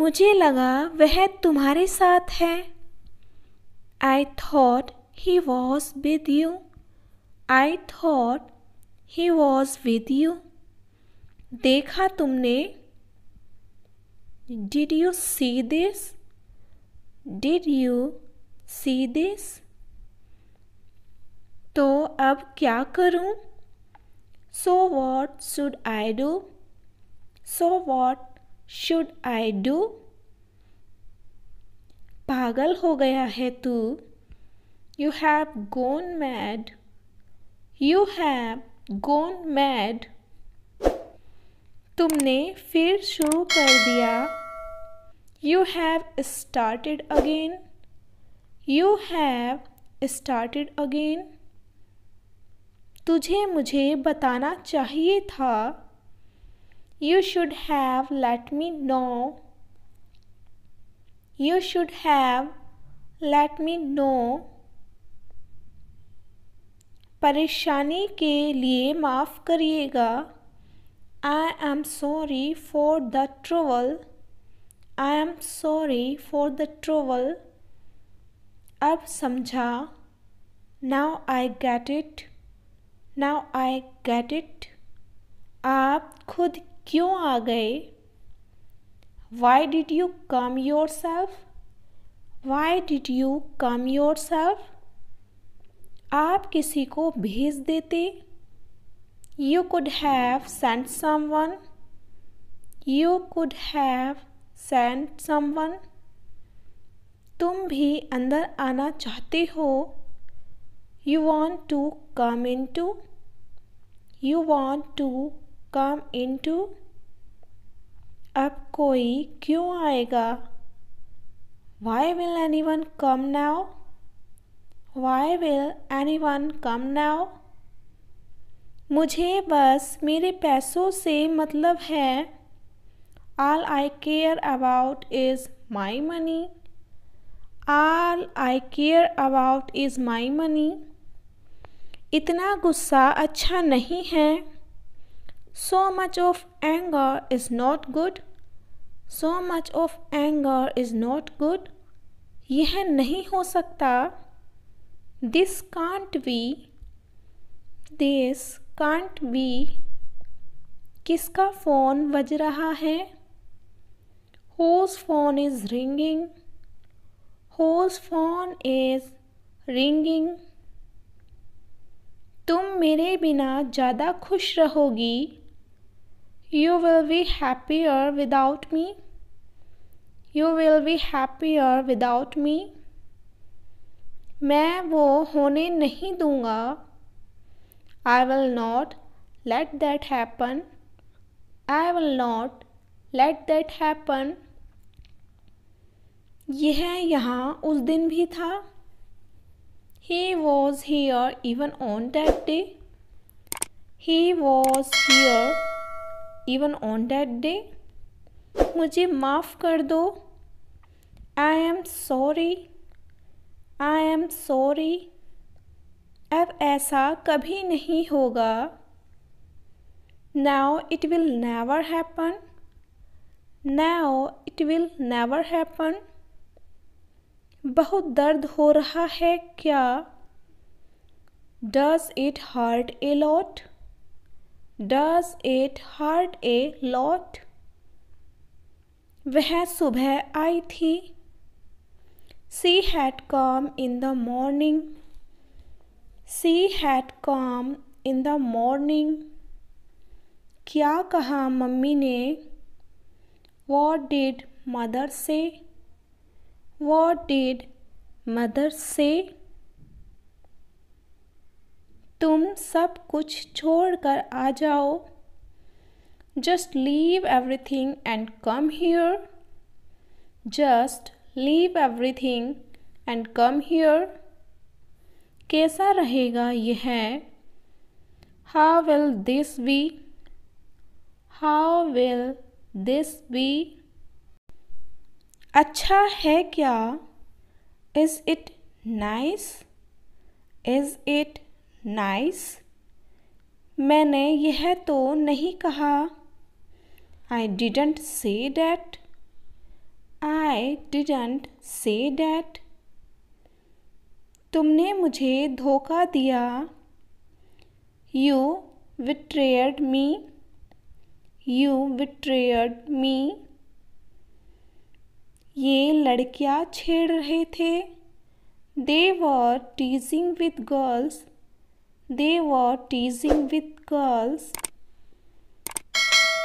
मुझे लगा वह तुम्हारे साथ है। I thought he was with you. I thought he was with you. देखा तुमने? Did you see this? Did you see this? तो अब क्या करूं? So what should I do? So what should I do? पागल हो गया है तू। You have gone mad. You have gone mad. तुमने फिर शुरू कर दिया। You have started again. You have started again. तुझे मुझे बताना चाहिए था। You should have let me know. You should have let me know. परेशानी के लिए माफ़ करिएगा। I am sorry for the trouble. I am sorry for the trouble. अब समझा। Now I get it. Now I get it. आप खुद क्यों आ गए? Why did you come yourself? Why did you come yourself? आप किसी को भेज देते। You could have sent someone. You could have sent someone. तुम भी अंदर आना चाहते हो। You want to come into. You want to come into. अब कोई क्यों आएगा? Why will anyone come now? Why will anyone come now? मुझे बस मेरे पैसों से मतलब है। All I care about is my money. All I care about is my money. इतना गुस्सा अच्छा नहीं है। So much of anger is not good. So much of anger is not good. यह नहीं हो सकता। This can't be. This can't be. किसका फ़ोन बज रहा है? Whose phone is ringing? Whose phone is ringing? तुम मेरे बिना ज़्यादा खुश रहोगी। You will be happier without me. You will be happier without me. मैं वो होने नहीं दूँगा। I will not let that happen. I will not let that happen. यह यहाँ उस दिन भी था। He was here even on that day. He was here even on that day. मुझे माफ़ कर दो। I am sorry. I am sorry. अब ऐसा कभी नहीं होगा। Now it will never happen. Now it will never happen. बहुत दर्द हो रहा है क्या? Does it hurt a lot? Does it hurt a lot? वह सुबह आई थी। She had come in the morning. She had come in the morning. क्या कहा मम्मी ने? What did mother say? What did mother say? तुम सब कुछ छोड़कर आ जाओ। Just leave everything and come here. Just leave everything and come here. कैसा रहेगा यह? How will this be? How will this be? अच्छा है क्या? Is it nice? Is it nice? मैंने यह तो नहीं कहा। I didn't say that. I didn't say that. तुमने मुझे धोखा दिया. You betrayed me. You betrayed me. ये लड़कियां छेड़ रहे थे. They were teasing with girls. They were teasing with girls.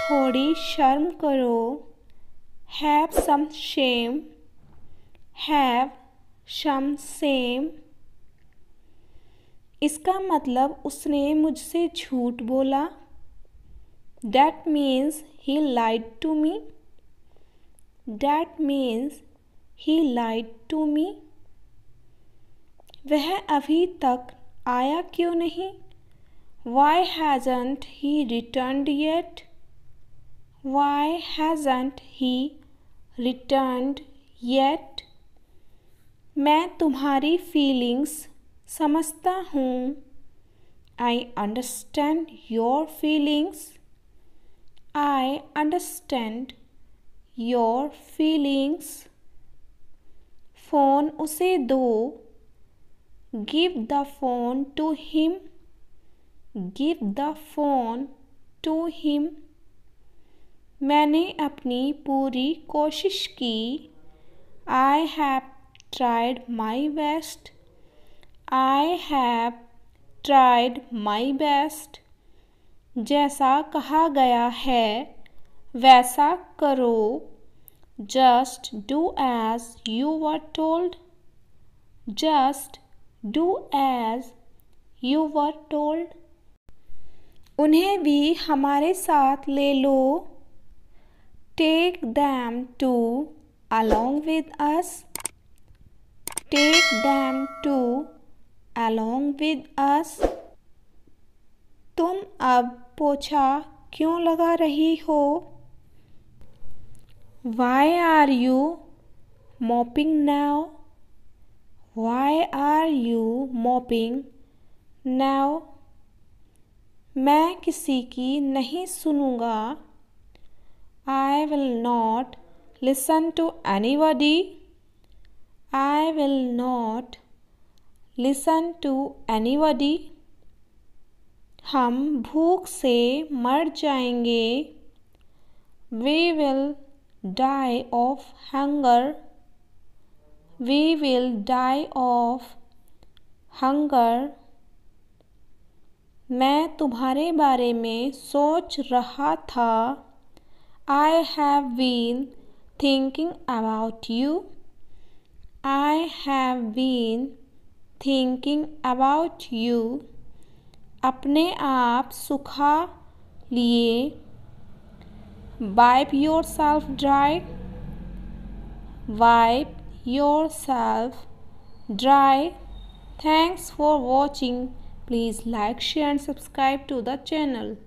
थोड़ी शर्म करो. Have some shame. Have some shame. इसका मतलब उसने मुझसे झूठ बोला. That means he lied to me. That means he lied to me. वह अभी तक आया क्यों नहीं? Why hasn't he returned yet? Why hasn't he returned yet? मैं तुम्हारी फीलिंग्स समझता हूँ. I understand your feelings. I understand your feelings. Phone उसे दो. Give the phone to him. Give the phone to him. मैंने अपनी पूरी कोशिश की. I have tried my best. I have tried my best. जैसा कहा गया है वैसा करो. Just do as you were told. Just do as you were told. उन्हें भी हमारे साथ ले लो. Take them too along with us. Take them too along with us. तुम अब पोछा क्यों लगा रही हो? Why are you mopping now? Why are you mopping now? मैं किसी की नहीं सुनूंगा. I will not listen to anybody. I will not listen to anybody. हम भूख से मर जाएंगे. We will die of hunger. We will die of hunger. मैं तुम्हारे बारे में सोच रहा था. I have been thinking about you. I have been thinking about you. अपने आप सुखा लिए. Wipe yourself dry. Wipe yourself dry. Thanks for watching. Please like, share and subscribe to the channel.